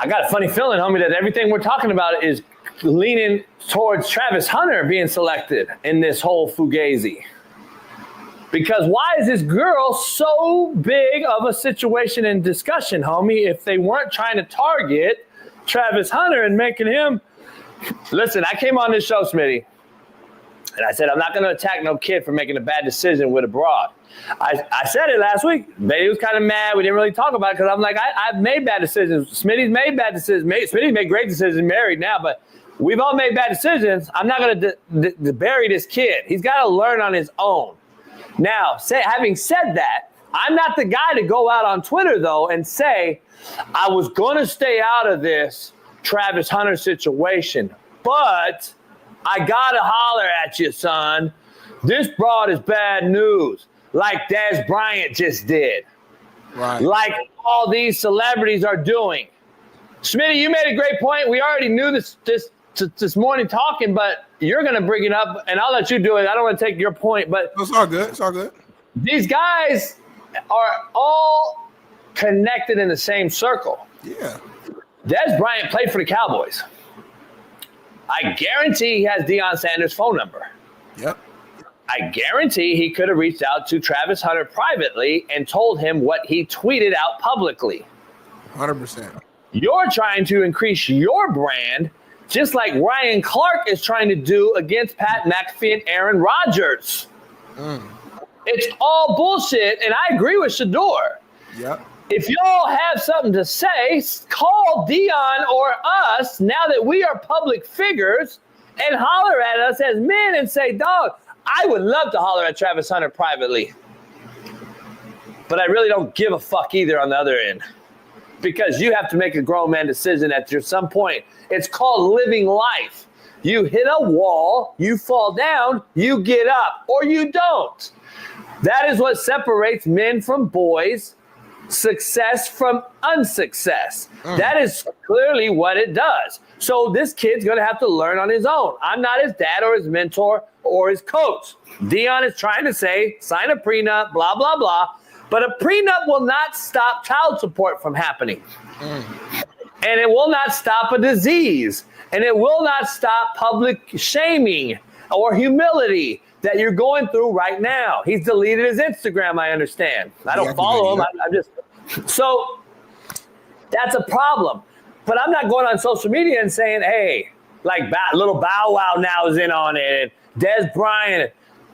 I got a funny feeling, homie, that everything we're talking about is leaning towards Travis Hunter being selected in this whole fugazi. Because why is this girl so big of a situation and discussion, homie, if they weren't trying to target Travis Hunter and making him – listen, I came on this show, Smitty, and I said I'm not going to attack no kid for making a bad decision with a broad. I said it last week. He was kind of mad. We didn't really talk about it because I'm like, I've made bad decisions. Smitty's made bad decisions. Smitty's made great decisions, married now, but we've all made bad decisions. I'm not going to bury this kid. He's got to learn on his own. Now, having said that, I'm not the guy to go out on Twitter, though, and say I was going to stay out of this Travis Hunter situation, but I got to holler at you, son. This broad is bad news. Like Des Bryant just did. Right. Like all these celebrities are doing. Smitty, you made a great point. We already knew this morning talking, but you're going to bring it up, and I'll let you do it. I don't want to take your point, but it's all good. It's all good. These guys are all connected in the same circle. Yeah. Des Bryant played for the Cowboys. I guarantee he has Deion Sanders' phone number. Yep. I guarantee he could have reached out to Travis Hunter privately and told him what he tweeted out publicly. 100%. You're trying to increase your brand just like Ryan Clark is trying to do against Pat McAfee and Aaron Rodgers. It's all bullshit, and I agree with Shador. Yep. If y'all have something to say, call Deion or us now that we are public figures and holler at us as men and say, dog, I would love to holler at Travis Hunter privately. But I really don't give a fuck either on the other end. Because you have to make a grown man decision at some point. It's called living life. You hit a wall, you fall down, you get up, or you don't. That is what separates men from boys, success from unsuccess. That is clearly what it does. So this kid's going to have to learn on his own. I'm not his dad or his mentor or his coach. Deion is trying to say, sign a prenup, blah, blah, blah. But a prenup will not stop child support from happening. And it will not stop a disease. And it will not stop public shaming or humility that you're going through right now. He's deleted his Instagram, I understand. I don't follow him. I'm just so that's a problem. But I'm not going on social media and saying, hey, like little Bow Wow now is in on it. And Des Bryant.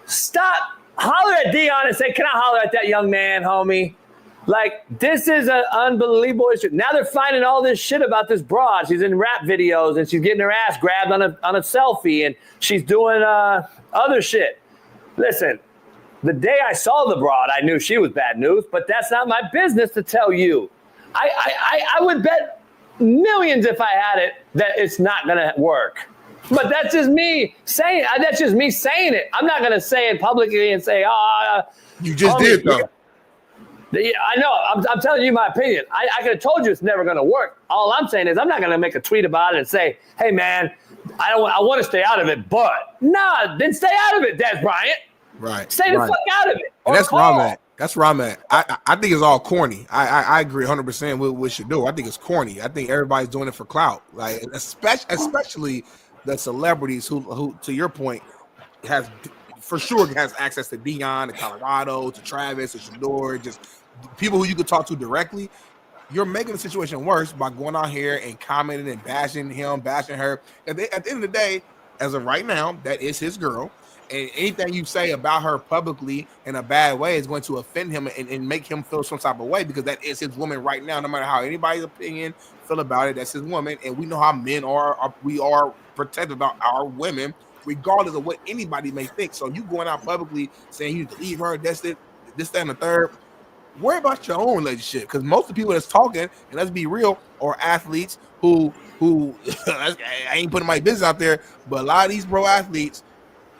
Stop. Holler at Deion and say, can I holler at that young man, homie? Like, this is an unbelievable issue. Now they're finding all this shit about this broad. She's in rap videos, and she's getting her ass grabbed on a selfie, and she's doing other shit. Listen, the day I saw the broad, I knew she was bad news, but that's not my business to tell you. I would bet millions if I had it that it's not going to work. But that's just me saying it. I'm not going to say it publicly and say, you just did, though. Yeah, I know. I'm telling you my opinion. I could have told you it's never going to work. All I'm saying is I'm not going to make a tweet about it and say, hey, man, I want to stay out of it. But, nah, then stay out of it, Des Bryant. Right. Stay the fuck out of it. And that's where I'm at. That's where I'm at. I think it's all corny. I agree 100% with what you do. I think it's corny. I think everybody's doing it for clout. Like, especially the celebrities who, to your point, has access to Deion, to Colorado, to Travis, to Shador, just people who you could talk to directly. You're making the situation worse by going out here and commenting and bashing him, bashing her. At the end of the day, as of right now, that is his girl. And anything you say about her publicly in a bad way is going to offend him and make him feel some type of way, because that is his woman right now. No matter how anybody's opinion feel about it, that's his woman. And we know how men are. We are protective about our women, regardless of what anybody may think. So you going out publicly saying you leave her, this, that, and the third. Worry about your own relationship, because most of the people that's talking, and let's be real, are athletes who I ain't putting my business out there, but a lot of these pro athletes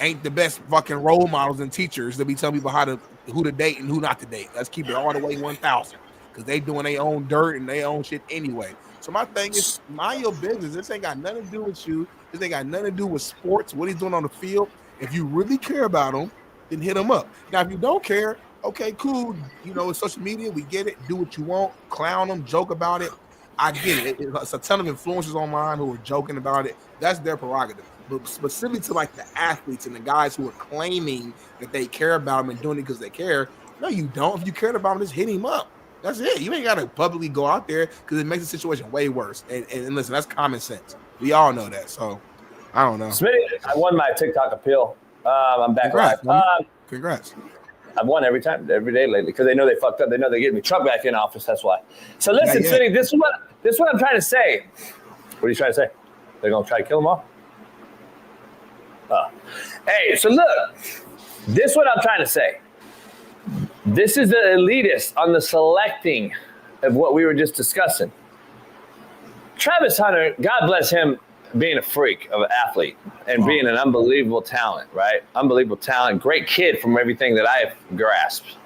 ain't the best fucking role models and teachers that be telling people who to date and who not to date. Let's keep it all the way 1,000, because they doing their own dirt and their own shit anyway. So my thing is, mind your business. This ain't got nothing to do with you. This ain't got nothing to do with sports, what he's doing on the field. If you really care about him, then hit him up. Now, if you don't care, okay, cool. You know, it's social media. We get it. Do what you want. Clown him. Joke about it. I get it. It's a ton of influencers online who are joking about it. That's their prerogative. But specifically to like the athletes and the guys who are claiming that they care about them and doing it because they care. No, you don't. If you cared about them, just hit him up. That's it. You ain't got to publicly go out there because it makes the situation way worse. And listen, that's common sense. We all know that. So I don't know. Smitty, I won my TikTok appeal. I'm back live. Congrats. I've won every day lately because they know they fucked up. They know they're getting me Trump back in office. That's why. So listen, Smitty, this is what I'm trying to say. What are you trying to say? They're gonna try to kill them all? Hey, so look, this is what I'm trying to say. This is the elitist on the selecting of what we were just discussing. Travis Hunter, God bless him, being a freak of an athlete and being an unbelievable talent, right? Unbelievable talent, great kid from everything that I've grasped.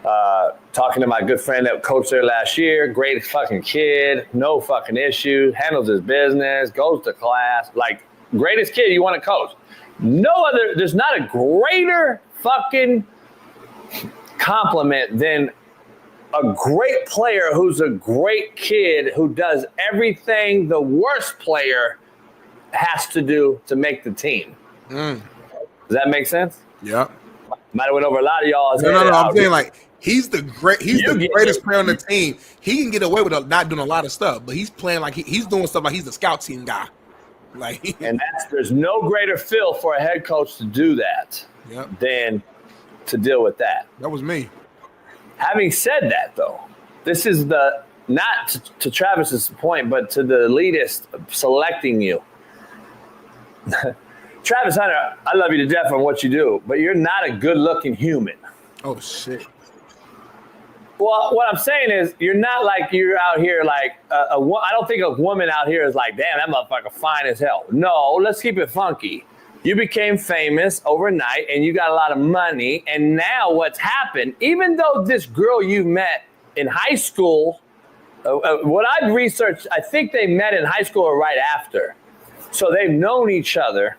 Talking to my good friend that coached there last year, great fucking kid, no fucking issue, handles his business, goes to class, like greatest kid you want to coach. There's not a greater fucking compliment than a great player who's a great kid who does everything the worst player has to do to make the team. Does that make sense? Yeah. Might have went over a lot of y'all. No. I'm saying like he's the greatest player on the team. He can get away with not doing a lot of stuff, but he's playing like he's doing stuff like he's the scout team guy. Like, and there's no greater feel for a head coach to do that than to deal with that. That was me. Having said that, though, this is not to Travis's point, but to the elitist selecting you. Travis Hunter, I love you to death on what you do, but you're not a good-looking human. Oh, shit. Well, what I'm saying is you're not like you're out here like I don't think a woman out here is like, damn, that motherfucker fine as hell. No, let's keep it funky. You became famous overnight and you got a lot of money. And now what's happened, even though this girl you met in high school, what I've researched, I think they met in high school or right after. So they've known each other.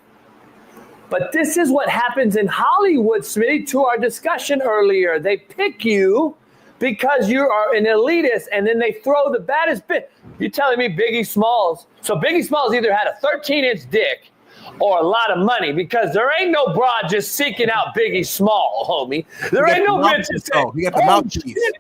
But this is what happens in Hollywood, Smitty, to our discussion earlier. They pick you because you are an elitist, and then they throw the baddest bit. You're telling me Biggie Smalls. So Biggie Smalls either had a 13-inch dick or a lot of money, because there ain't no broad just seeking out Biggie Small, homie. There ain't no bitch that say, he got the mouthpiece.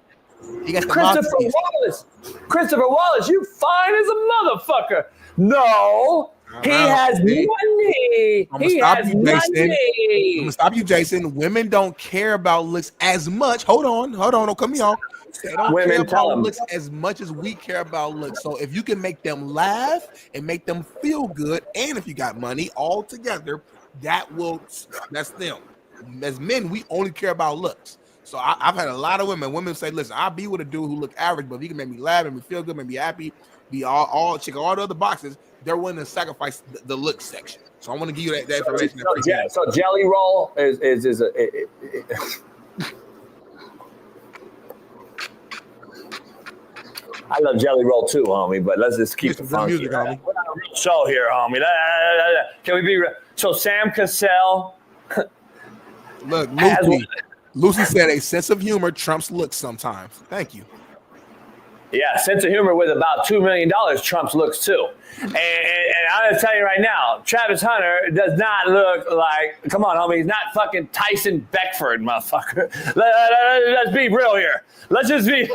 He got the mouthpiece. Christopher Wallace, you fine as a motherfucker. No. He has money. I'm gonna stop you, Jason. Women don't care about looks as much. Hold on, don't cut me off. They don't care about looks as much as we care about looks. So if you can make them laugh and make them feel good, and if you got money all together, that's them. As men, we only care about looks. So I've had a lot of women say, listen, I'll be with a dude who look average, but if he can make me laugh, and me feel good, make me happy, be all check all the other boxes, they're willing to sacrifice the look section. So I want to give you that information. So Jelly Roll is I love Jelly Roll too, homie, but let's just keep it funky. Music, homie. We're not a real show here, homie. Can we be real? So Sam Cassell. Look, Lucy said a sense of humor trumps looks sometimes. Thank you. Yeah, sense of humor with about $2 million trumps looks too. And I'm going to tell you right now, Travis Hunter does not look like, come on, homie, he's not fucking Tyson Beckford, motherfucker. Let's be real here. Let's just keep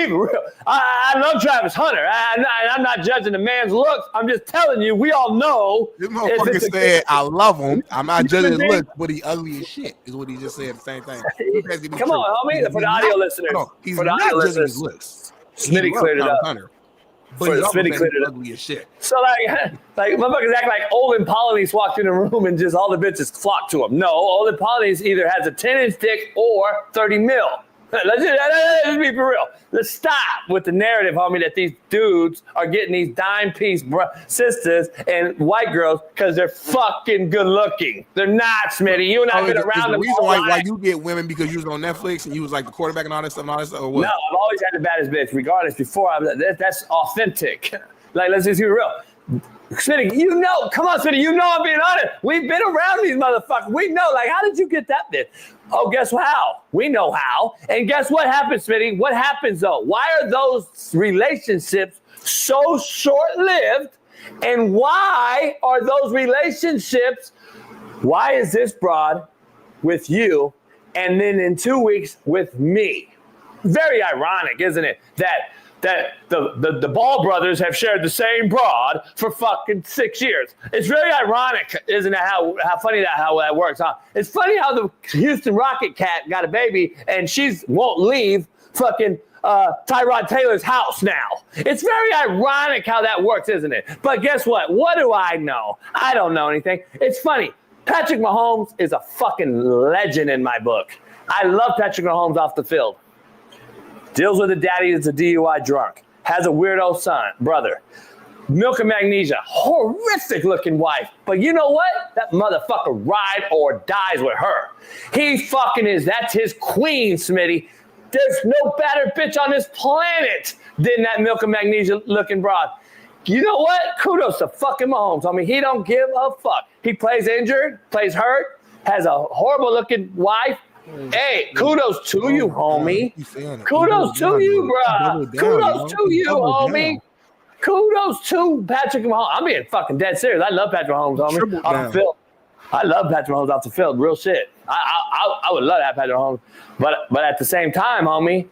it real. I love Travis Hunter. I'm not judging the man's looks. I'm just telling you, we all know. This motherfucker said, I love him. I'm not judging his looks, but he ugly as shit, is what he just said, the same thing. Come on, homie, for the audio listeners. He's not judging his looks. Smitty cleared it up. But Smitty cleared it up. Ugly as shit. So like motherfuckers act like Olin Polynice walked in a room and just all the bitches flocked to him. No, Olin Polynice either has a 10-inch dick or 30 mil. Let's be for real. Let's stop with the narrative, homie, that these dudes are getting these dime piece sisters and white girls because they're fucking good looking. They're not, Smitty. You and I have been around the reason why you get women because you was on Netflix and you was like the quarterback and all that stuff or what? No, I've always had the baddest bitch, regardless. That's authentic. Like, let's just be real. Smitty, you know, come on, Smitty, you know I'm being honest. We've been around these motherfuckers. We know, like, how did you get that bit? Oh, guess how? We know how. And guess what happens, Smitty? What happens, though? Why are those relationships so short-lived? And why are those relationships, why is this broad with you and then in 2 weeks with me? Very ironic, isn't it? That the Ball brothers have shared the same broad for fucking 6 years. It's very ironic, isn't it? How funny how that works, huh? It's funny how the Houston Rocket cat got a baby and won't leave fucking Tyrod Taylor's house now. It's very ironic how that works, isn't it? But guess what? What do I know? I don't know anything. It's funny. Patrick Mahomes is a fucking legend in my book. I love Patrick Mahomes off the field. Deals with a daddy that's a DUI drunk. Has a weirdo brother. Milk and magnesia. Horrific looking wife. But you know what? That motherfucker ride or dies with her. He fucking is. That's his queen, Smitty. There's no better bitch on this planet than that milk and magnesia looking broad. You know what? Kudos to fucking Mahomes. I mean, he don't give a fuck. He plays injured, plays hurt, has a horrible looking wife. Hey, kudos to you, homie. Kudos to you, bro. Kudos to you, homie. Kudos to Patrick Mahomes. I'm being fucking dead serious. I love Patrick Mahomes, homie. Off the field. I love Patrick Mahomes off the field. Real shit. I would love to have Patrick Mahomes. But at the same time, homie,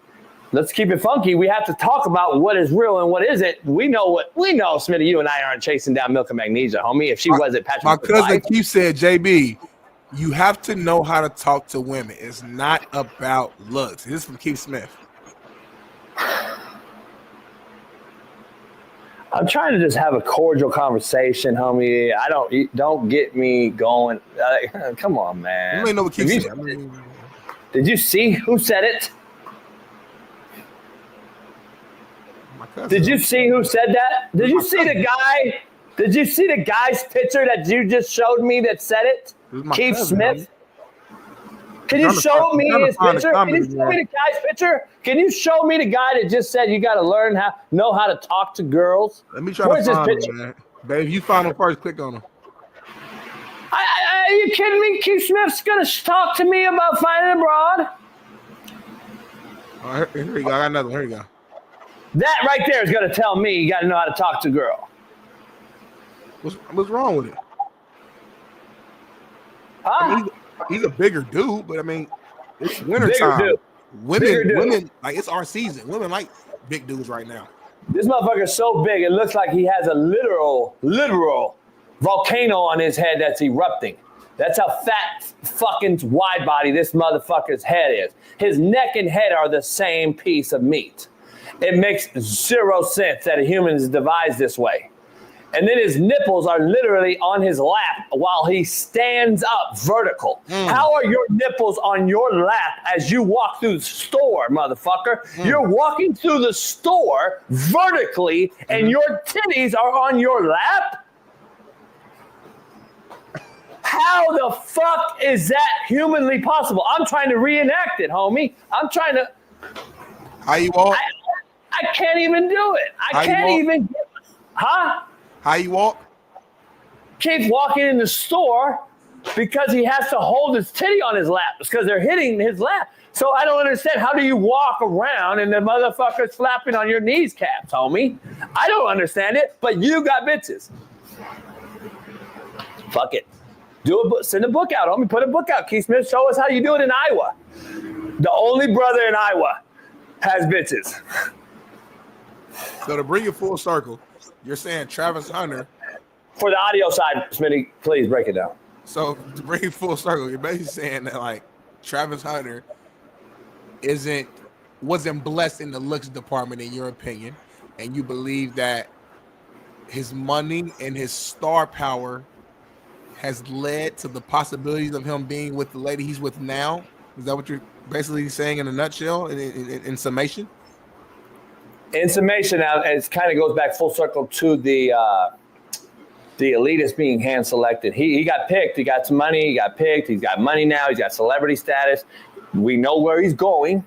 let's keep it funky. We have to talk about what is real and what isn't. We know, Smitty, you and I aren't chasing down milk and magnesia, homie. If she wasn't Patrick Mahomes. My cousin Keith said, JB, you have to know how to talk to women. It's not about looks. This is from Keith Smith. I'm trying to just have a cordial conversation, homie. Don't get me going. Come on, man. You may know what Keith said. Did you see who said it? Did you see who said that? Did you see the guy? Did you see the guy's picture that you just showed me that said it? Keith Smith. Can you show me his picture? Can you show me the guy's picture? Can you show me the guy that just said you got to know how to talk to girls? Let me try to find him, man. Babe, you find him first, click on him. Are you kidding me? Keith Smith's going to talk to me about finding abroad? Oh, here you go. I got another one. Here you go. That right there is going to tell me you got to know how to talk to a girl. What's wrong with it? Huh? I mean, he's a bigger dude, but I mean, it's wintertime. Women, like, it's our season. Women like big dudes right now. This motherfucker's so big, it looks like he has a literal volcano on his head that's erupting. That's how fat, fucking wide body this motherfucker's head is. His neck and head are the same piece of meat. It makes zero sense that a human is devised this way. And then his nipples are literally on his lap while he stands up vertical. How are your nipples on your lap as you walk through the store, motherfucker? You're walking through the store vertically and your titties are on your lap? How the fuck is that humanly possible? I'm trying to reenact it, homie. I'm trying to... How you walk? I can't even do it. I can't even... Huh? How you walk? Keith walking in the store because he has to hold his titty on his lap because they're hitting his lap. So I don't understand. How do you walk around and the motherfucker's flapping on your knees caps, homie? I don't understand it, but you got bitches. Fuck it. Send a book out, homie. Put a book out, Keith Smith. Show us how you do it in Iowa. The only brother in Iowa has bitches. So to bring it full circle, you're saying Travis Hunter. For the audio side, Smitty, please break it down. So to bring it full circle, you're basically saying that like Travis Hunter wasn't blessed in the looks department in your opinion, and you believe that his money and his star power has led to the possibilities of him being with the lady he's with now. Is that what you're basically saying in a nutshell, in summation? In summation, now it kind of goes back full circle to the elitist being hand selected. He got picked. He got some money. He got picked. He's got money now. He's got celebrity status. We know where he's going,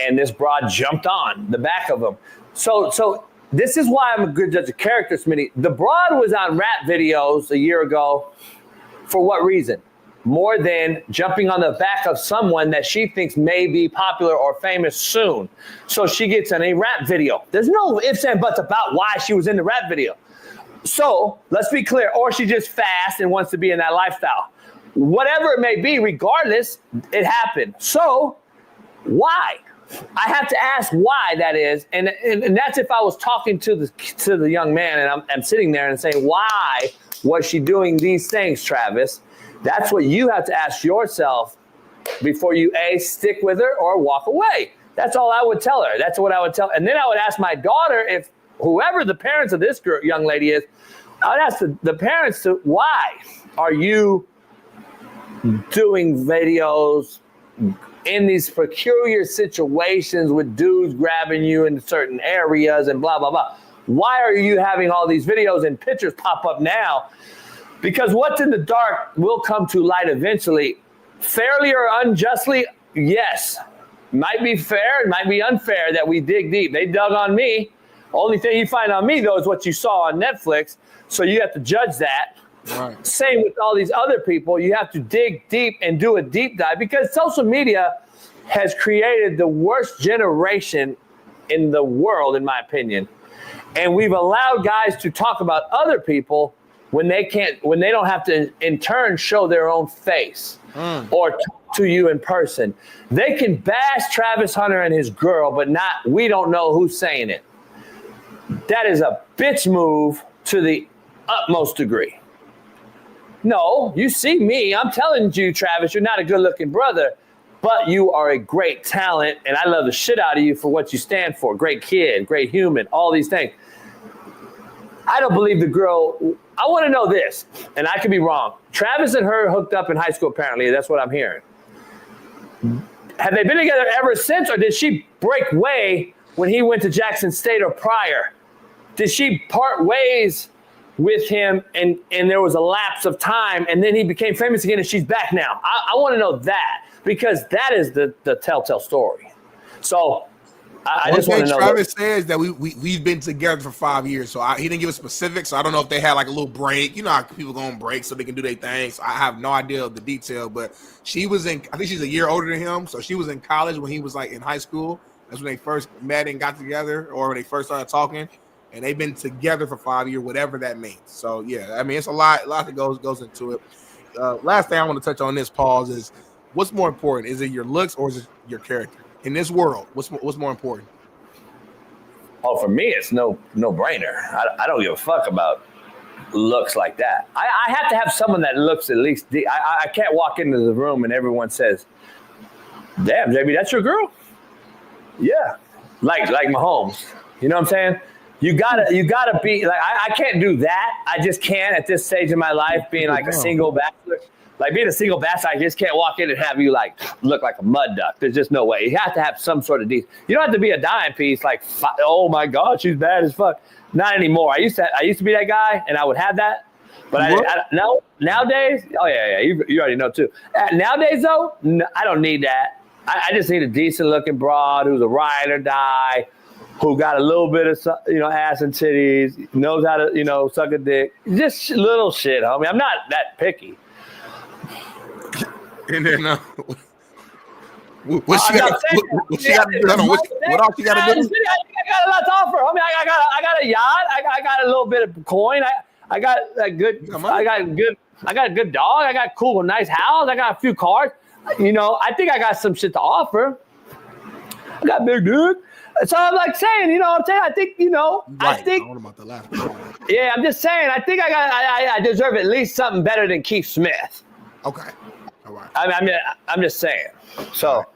and this broad jumped on the back of him. So this is why I'm a good judge of character, Smitty. The broad was on rap videos a year ago. For what reason? More than jumping on the back of someone that she thinks may be popular or famous soon. So she gets in a rap video. There's no ifs and buts about why she was in the rap video. So let's be clear. Or she just fast and wants to be in that lifestyle. Whatever it may be, regardless, it happened. So why? I have to ask why that is. And that's if I was talking to the young man and I'm sitting there and saying, why was she doing these things, Travis? That's what you have to ask yourself before you, A, stick with her or walk away. That's all I would tell her. That's what I would tell. And then I would ask my daughter, if whoever the parents of this girl, young lady is, I would ask the parents, why are you doing videos in these peculiar situations with dudes grabbing you in certain areas and blah, blah, blah? Why are you having all these videos and pictures pop up now? Because what's in the dark will come to light eventually. Fairly or unjustly, yes. Might be fair, it might be unfair that we dig deep. They dug on me. Only thing you find on me, though, is what you saw on Netflix. So you have to judge that. Right. Same with all these other people. You have to dig deep and do a deep dive because social media has created the worst generation in the world, in my opinion. And we've allowed guys to talk about other people when they don't have to in turn show their own face or talk to you in person. They can bash Travis Hunter and his girl, but we don't know who's saying it. That is a bitch move to the utmost degree. No, you see me. I'm telling you, Travis, you're not a good-looking brother, but you are a great talent, and I love the shit out of you for what you stand for. Great kid, great human, all these things. I don't believe the girl. I want to know this, and I could be wrong. Travis and her hooked up in high school, apparently. That's what I'm hearing. Have they been together ever since, or did she break way when he went to Jackson State or prior? Did she part ways with him and there was a lapse of time and then he became famous again and she's back now? I want to know that because that is the telltale story. So I just want to know. Travis says that we've been together for 5 years. So he didn't give us specifics. So I don't know if they had like a little break. You know how people go on break so they can do their thing. So I have no idea of the detail. But she was I think she's a year older than him. So she was in college when he was like in high school. That's when they first met and got together or when they first started talking. And they've been together for 5 years, whatever that means. So, yeah, I mean, it's a lot that goes into it. Last thing I want to touch on this, pause, is what's more important? Is it your looks or is it your character? In this world, what's more important? Oh, for me, it's no brainer. I don't give a fuck about looks like that. I have to have someone that looks at least. I can't walk into the room and everyone says, "Damn, JB, that's your girl?" Yeah, like Mahomes. You know what I'm saying? You gotta be like I can't do that. I just can't at this stage in my life being like a single bachelor. Like being a single bachelor, I just can't walk in and have you like look like a mud duck. There's just no way. You have to have some sort of decent. You don't have to be a dime piece like, oh my God, she's bad as fuck. Not anymore. I used to be that guy and I would have that. But no, nowadays, oh yeah, you already know too. Nowadays though, I don't need that. I just need a decent looking broad who's a ride or die, who got a little bit of ass and titties, knows how to suck a dick, just little shit, homie. I'm not that picky. And then what she got to do? What else you got to do? I got a lot to offer, homie. I got a yacht. I got a little bit of coin. I got a good dog. I got a nice house. I got a few cars. I think I got some shit to offer. I got big dude. So I'm like saying, you know what I'm saying? I think, I don't know about the last one. Yeah, I'm just saying, I think I deserve at least something better than Keith Smith. Okay. All right. I'm just saying. So